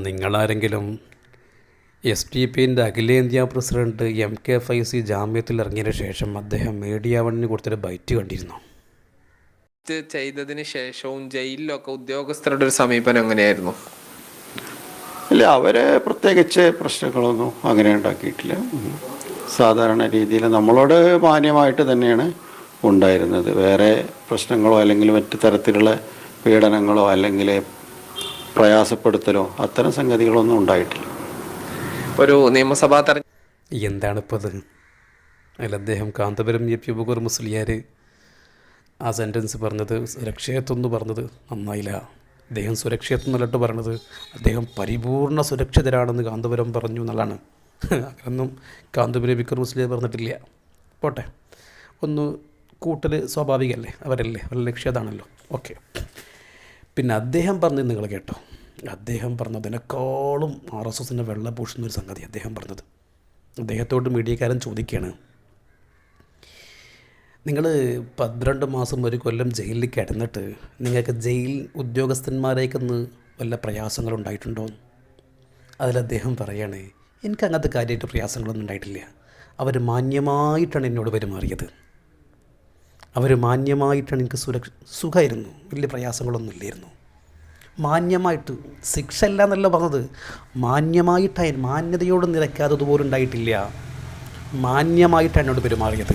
നിങ്ങളാരെങ്കിലും S D പിൻ്റെ അഖിലേന്ത്യാ president MK Faizy ജാമ്യത്തിൽ ഇറങ്ങിയതിന് ശേഷം അദ്ദേഹം മീഡിയ വണ്ണിന് കൊടുത്തൊരു ബൈറ്റ് കണ്ടിരുന്നു? ചെയ്തതിന് ശേഷവും ജയിലിലൊക്കെ ഉദ്യോഗസ്ഥരുടെ ഒരു സമീപനം എങ്ങനെയായിരുന്നു? ഇല്ല, അവരെ പ്രത്യേകിച്ച് പ്രശ്നങ്ങളൊന്നും അങ്ങനെ ഉണ്ടാക്കിയിട്ടില്ല. സാധാരണ രീതിയിൽ നമ്മളോട് മാന്യമായിട്ട് തന്നെയാണ് ഉണ്ടായിരുന്നത്. വേറെ പ്രശ്നങ്ങളോ അല്ലെങ്കിൽ മറ്റു തരത്തിലുള്ള പീഡനങ്ങളോ അല്ലെങ്കിൽ പ്രയാസപ്പെടുത്തലോ അത്തരം സംഗതികളൊന്നും ഉണ്ടായിട്ടില്ല. ഒരു നിയമസഭാ എന്താണിപ്പോൾ അത്? അതിൽ അദ്ദേഹം കാന്തപുരം AP ബുഗർ മുസ്ലിയാർ ആ സെൻറ്റൻസ് പറഞ്ഞത്, സുരക്ഷിതത്വം പറഞ്ഞത് നന്നായില്ല. അദ്ദേഹം സുരക്ഷിതത്വം എന്നല്ലിട്ട് പറഞ്ഞത്, അദ്ദേഹം പരിപൂർണ സുരക്ഷിതരാണെന്ന് കാന്തപുരം പറഞ്ഞു എന്നുള്ളതാണ്. അങ്ങനൊന്നും കാന്തപുരം ബിക്കർ മുസ്ലിയാർ പറഞ്ഞിട്ടില്ല. പോട്ടെ, ഒന്ന് കൂട്ടൽ സ്വാഭാവികമല്ലേ, അവരല്ലേ, അവരുടെ ലക്ഷ്യം അതാണല്ലോ. ഓക്കെ, പിന്നെ അദ്ദേഹം പറഞ്ഞത് നിങ്ങൾ കേട്ടോ? അദ്ദേഹം പറഞ്ഞതിനേക്കാളും RSSനെ വെള്ളപൂശുന്നൊരു സംഗതി അദ്ദേഹം പറഞ്ഞത്. അദ്ദേഹത്തോട് മീഡിയക്കാരൻ ചോദിക്കുകയാണ്, നിങ്ങൾ 12 മാസം ഒരു കൊല്ലം ജയിലിൽ കിടന്നിട്ട് നിങ്ങൾക്ക് ജയിൽ ഉദ്യോഗസ്ഥന്മാരേക്കൊന്ന് വല്ല പ്രയാസങ്ങളുണ്ടായിട്ടുണ്ടോ? അതിലദ്ദേഹം പറയാണ്, എനിക്ക് അങ്ങനത്തെ കാര്യമായിട്ട് പ്രയാസങ്ങളൊന്നും ഉണ്ടായിട്ടില്ല. അവർ മാന്യമായിട്ടാണ് എന്നോട് പെരുമാറിയത്. അവർ മാന്യമായിട്ടാണ്, എനിക്ക് സുഖമായിരുന്നു, വലിയ പ്രയാസങ്ങളൊന്നും ഇല്ലായിരുന്നു. മാന്യമായിട്ട്, ശിക്ഷ അല്ല എന്നല്ല പറഞ്ഞത്, മാന്യമായിട്ടായി, മാന്യതയോട് നിരക്കാത്തതുപോലും ഉണ്ടായിട്ടില്ല. മാന്യമായിട്ടാണ് എന്നോട് പെരുമാറിയത്.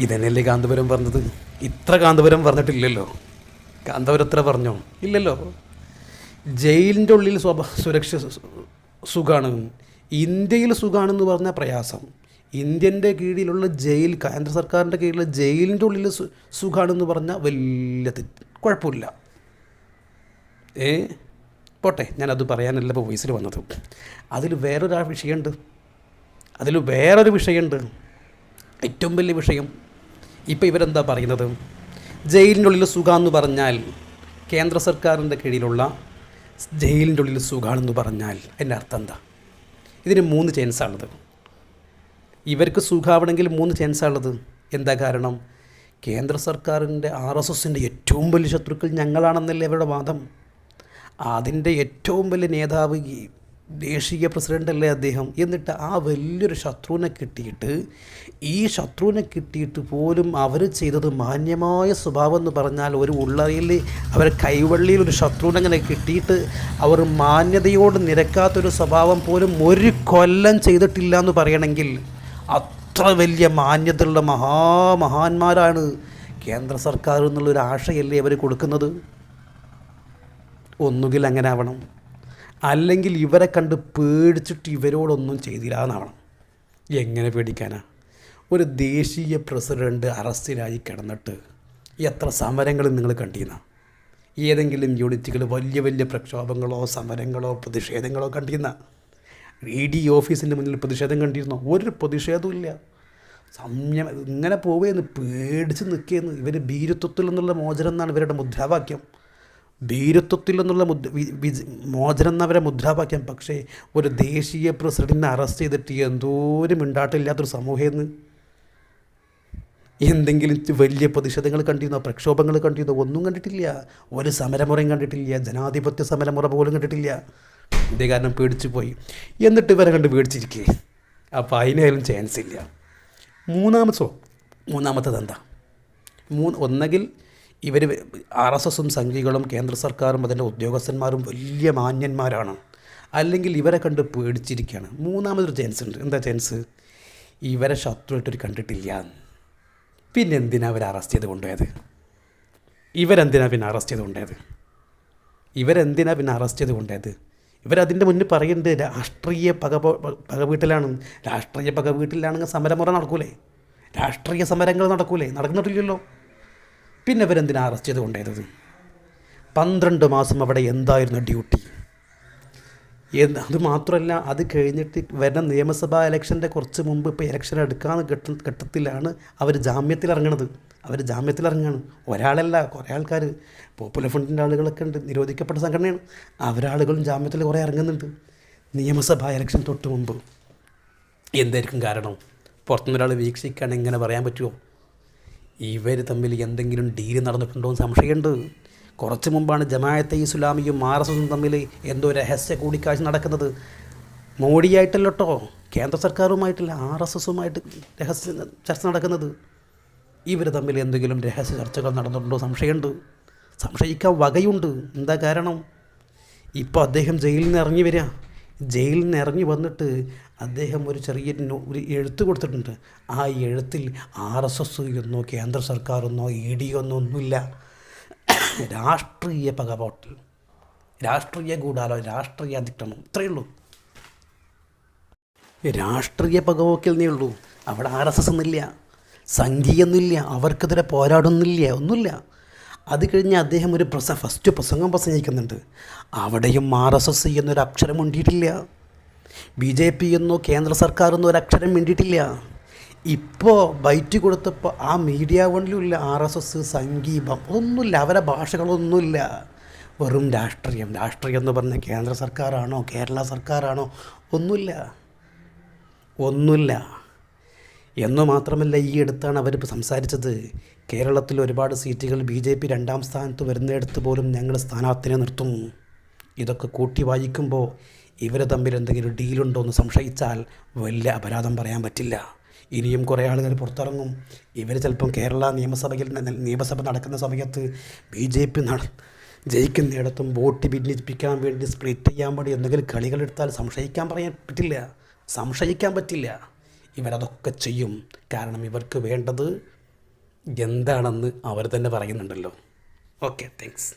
ഇതന്നെയല്ലേ കാന്തപുരം പറഞ്ഞത്? ഇത്ര കാന്തപുരം പറഞ്ഞിട്ടില്ലല്ലോ. കാന്തപുരം എത്ര പറഞ്ഞോ? ഇല്ലല്ലോ. ജയിലിൻ്റെ ഉള്ളിൽ സുരക്ഷ സുഖമാണ്, ഇന്ത്യയിൽ സുഖമാണെന്ന് പറഞ്ഞാൽ പ്രയാസം. ഇന്ത്യൻ്റെ കീഴിലുള്ള ജയിൽ, കേന്ദ്ര സർക്കാരിൻ്റെ കീഴിലുള്ള ജയിലിൻ്റെ ഉള്ളിൽ സുഖമാണെന്ന് പറഞ്ഞാൽ വലിയ കുഴപ്പമില്ല. പോട്ടെ, ഞാനത് പറയാനല്ല ഇപ്പോൾ വോയിസിൽ വന്നത്. അതിൽ വേറൊരു വിഷയമുണ്ട്. ഏറ്റവും വലിയ വിഷയം, ഇപ്പോൾ ഇവരെന്താ പറയുന്നത്? ജയിലിൻ്റെ ഉള്ളിൽ സുഖമെന്ന് പറഞ്ഞാൽ, കേന്ദ്ര സർക്കാരിൻ്റെ കീഴിലുള്ള ജയിലിൻ്റെ ഉള്ളിൽ സുഖമാണെന്ന് പറഞ്ഞാൽ അതിൻ്റെ അർത്ഥം എന്താ? ഇതിന് 3 ചാൻസാണുള്ളത്. ഇവർക്ക് സുഖമാവണമെങ്കിൽ 3 ചാൻസാണുള്ളത്. എന്താ കാരണം? കേന്ദ്ര സർക്കാരിൻ്റെ RSSൻ്റെ ഏറ്റവും വലിയ ശത്രുക്കൾ ഞങ്ങളാണെന്നല്ലേ അവരുടെ വാദം. അതിൻ്റെ ഏറ്റവും വലിയ നേതാവ് ഈ ദേശീയ പ്രസിഡൻ്റല്ലേ അദ്ദേഹം. എന്നിട്ട് ആ വലിയൊരു ശത്രുവിനെ കിട്ടിയിട്ട് പോലും അവർ ചെയ്തത് മാന്യമായ സ്വഭാവം എന്ന് പറഞ്ഞാൽ, ഒരു ഉള്ളറയിൽ അവരെ കൈവള്ളിയിൽ ഒരു ശത്രുവിനെ അങ്ങനെ കിട്ടിയിട്ട് അവർ മാന്യതയോട് നിരക്കാത്തൊരു സ്വഭാവം പോലും 1 കൊല്ലം ചെയ്തിട്ടില്ല എന്ന് പറയണമെങ്കിൽ അത്ര വലിയ മാന്യതയുള്ള മഹാന്മാരാണ് കേന്ദ്ര സർക്കാർ എന്നുള്ളൊരു ആശയല്ലേ അവർ കൊടുക്കുന്നത്. ഒന്നുകിൽ അങ്ങനെ ആവണം, അല്ലെങ്കിൽ ഇവരെ കണ്ട് പേടിച്ചിട്ട് ഇവരോടൊന്നും ചെയ്തില്ല എന്നാവണം. എങ്ങനെ പേടിക്കാനാ? ഒരു ദേശീയ പ്രസിഡന്റ് അറസ്റ്റിലായി കിടന്നിട്ട് എത്ര സമരങ്ങളും നിങ്ങൾ കണ്ടിരുന്ന? ഏതെങ്കിലും യൂണിറ്റുകൾ വലിയ വലിയ പ്രക്ഷോഭങ്ങളോ സമരങ്ങളോ പ്രതിഷേധങ്ങളോ കണ്ടിരുന്ന? ED ഓഫീസിൻ്റെ മുന്നിൽ പ്രതിഷേധം കണ്ടിരുന്നോ? ഒരു പ്രതിഷേധവും ഇല്ല. ഇങ്ങനെ പോവുകയെന്ന്, പേടിച്ച് നിൽക്കുകയെന്ന്. ഇവർ ഭീരുത്വത്തിൽ നിന്നുള്ള മോചനം എന്നാണ് ഇവരുടെ മുദ്രാവാക്യം. ഭീരുത്വത്തിൽ നിന്നുള്ള മോചനം എന്നവരെ മുദ്രാവാക്യം. പക്ഷേ ഒരു ദേശീയ പ്രസിഡന്റിനെ അറസ്റ്റ് ചെയ്തിട്ട് എന്തോരം മിണ്ടാട്ടില്ലാത്തൊരു സമൂഹമെന്ന്. എന്തെങ്കിലും വലിയ പ്രതിഷേധങ്ങൾ കണ്ടിരുന്നോ? പ്രക്ഷോഭങ്ങൾ കണ്ടിരുന്നോ? ഒന്നും കണ്ടിട്ടില്ല. ഒരു സമരമുറയും കണ്ടിട്ടില്ല. ജനാധിപത്യ സമരമുറ പോലും കണ്ടിട്ടില്ല. ഇതേ കാരണം പേടിച്ചു പോയി. എന്നിട്ട് ഇവരെ കണ്ട് പേടിച്ചിരിക്കേ. അപ്പോൾ അതിനായാലും ചാൻസ് ഇല്ല. മൂന്നാമത്തത് എന്താ? ഒന്നെങ്കിൽ ഇവർ RSSും സംഘികളും കേന്ദ്ര സർക്കാരും അതിൻ്റെ ഉദ്യോഗസ്ഥന്മാരും വലിയ മാന്യന്മാരാണ്, അല്ലെങ്കിൽ ഇവരെ കണ്ട് പേടിച്ചിരിക്കുകയാണ്. മൂന്നാമതൊരു ചാൻസ് ഉണ്ട്. എന്താ ചാൻസ്? ഇവരെ ശത്രുവായിട്ടൊരു കണ്ടിട്ടില്ല. പിന്നെ എന്തിനാ അവർ അറസ്റ്റ് ചെയ്ത് കൊണ്ടുപോയത്? ഇവരെന്തിനാ പിന്നെ അറസ്റ്റ് ചെയ്ത് കൊണ്ടുപോയത്? ഇവരതിൻ്റെ മുന്നിൽ പറയുന്നുണ്ട്, രാഷ്ട്രീയ പകവീട്ടിലാണ്. രാഷ്ട്രീയ പകവീട്ടിലാണെങ്കിൽ സമരമുറ നടക്കൂലേ? രാഷ്ട്രീയ സമരങ്ങൾ നടക്കൂലേ? നടന്നിട്ടില്ലല്ലോ. പിന്നെ ഇവരെന്തിനാ അറസ്റ്റ് ചെയ്ത് കൊണ്ടുപോയത്? 12 മാസം അവിടെ എന്തായിരുന്നു ഡ്യൂട്ടി? അതുമാത്രമല്ല, അത് കഴിഞ്ഞിട്ട് വരുന്ന നിയമസഭാ ഇലക്ഷൻ്റെ കുറച്ച് മുമ്പ്, ഇപ്പോൾ ഇലക്ഷൻ എടുക്കാവുന്ന ഘട്ടത്തിലാണ് അവർ ജാമ്യത്തിലിറങ്ങണത്. ഒരാളല്ല, കുറേ ആൾക്കാർ. പോപ്പുലർ ഫ്രണ്ടിൻ്റെ ആളുകളൊക്കെ ഉണ്ട്, നിരോധിക്കപ്പെട്ട സംഘടനയാണ്. അവരാളുകളും ജാമ്യത്തിൽ കുറേ ഇറങ്ങുന്നുണ്ട് നിയമസഭാ ഇലക്ഷൻ തൊട്ട് മുമ്പ്. എന്തായിരിക്കും കാരണം? പുറത്തുനിന്നൊരാൾ വീക്ഷിക്കുകയാണെങ്കിൽ ഇങ്ങനെ പറയാൻ പറ്റുമോ? ഇവർ തമ്മിൽ എന്തെങ്കിലും ഡീല് നടന്നിട്ടുണ്ടോ എന്ന് സംശയമുണ്ട്. കുറച്ച് മുമ്പാണ് ജമാഅത്തെ ഇസ്ലാമിയും RSSും തമ്മിൽ എന്തോ രഹസ്യ കൂടിക്കാഴ്ച നടക്കുന്നത്. മോഡിയായിട്ടല്ലോ കേട്ടോ, കേന്ദ്ര സർക്കാരുമായിട്ടില്ല, RSSുമായിട്ട് രഹസ്യ ചർച്ച നടക്കുന്നത്. ഇവർ തമ്മിൽ എന്തെങ്കിലും രഹസ്യ ചർച്ചകൾ നടന്നിട്ടുണ്ടോ സംശയമുണ്ട്, സംശയിക്കാൻ വകയുണ്ട്. എന്താ കാരണം? ഇപ്പോൾ അദ്ദേഹം ജയിലിൽ നിന്ന് ഇറങ്ങി വരിക. ജയിലിൽ നിന്ന് ഇറങ്ങി വന്നിട്ട് അദ്ദേഹം ഒരു ഒരു എഴുത്ത് കൊടുത്തിട്ടുണ്ട്. ആ എഴുത്തിൽ RSS എന്നോ കേന്ദ്ര സർക്കാരെന്നോ ED എന്നോ ഒന്നുമില്ല. രാഷ്ട്രീയ പകപോട്ടൽ, രാഷ്ട്രീയ ഗൂഢാലോചന, രാഷ്ട്രീയ അതിക്രമം, ഇത്രയേ ഉള്ളൂ. രാഷ്ട്രീയ പകപോക്കലിനേ ഉള്ളൂ. അവിടെ RSS എന്നില്ല, സംഘീയൊന്നുമില്ല, അവർക്കെതിരെ പോരാടുന്നില്ല, ഒന്നുമില്ല. അത് കഴിഞ്ഞ് അദ്ദേഹം ഒരു ഫസ്റ്റ് പ്രസംഗം പ്രസംഗിക്കുന്നുണ്ട്. അവിടെയും RSS എന്നൊരു അക്ഷരം മിണ്ടിയിട്ടില്ല. BJP എന്നോ കേന്ദ്ര സർക്കാർ എന്നോ ഒരു അക്ഷരം മിണ്ടിയിട്ടില്ല. ഇപ്പോൾ ബൈറ്റ് കൊടുത്തപ്പോൾ ആ മീഡിയ വണ്ടിലുമില്ല RSS, സംഘീപം ഒന്നുമില്ല, അവരെ ഭാഷകളൊന്നുമില്ല. വെറും രാഷ്ട്രീയം. രാഷ്ട്രീയം എന്ന് പറഞ്ഞാൽ കേന്ദ്ര സർക്കാരാണോ കേരള സർക്കാരാണോ ഒന്നുമില്ല. എന്നു മാത്രമല്ല, ഈ അടുത്താണ് അവരിപ്പോൾ സംസാരിച്ചത്, കേരളത്തിൽ ഒരുപാട് സീറ്റുകൾ BJP 2ാം സ്ഥാനത്ത് വരുന്നിടത്ത് പോലും ഞങ്ങൾ സ്ഥാനാർത്ഥിനെ നിർത്തും. ഇതൊക്കെ കൂട്ടി വായിക്കുമ്പോൾ ഇവർ തമ്മിൽ എന്തെങ്കിലും ഡീലുണ്ടോ എന്ന് സംശയിച്ചാൽ വലിയ അപരാധം പറയാൻ പറ്റില്ല. ഇനിയും കുറേ ആളുകൾ പുറത്തിറങ്ങും. ഇവർ ചിലപ്പം കേരള നിയമസഭ നടക്കുന്ന സമയത്ത് BJP ജയിക്കുന്നിടത്തും വോട്ട് ഭിന്നിപ്പിക്കാൻ വേണ്ടി സ്പ്ലിറ്റ് ചെയ്യാൻ വേണ്ടി എന്തെങ്കിലും കളികളെടുത്താൽ സംശയിക്കാൻ പറ്റില്ല. ഇവരതൊക്കെ ചെയ്യും. കാരണം ഇവർക്ക് വേണ്ടത് എന്താണെന്ന് അവർ തന്നെ പറയുന്നുണ്ടല്ലോ. Okay, thanks.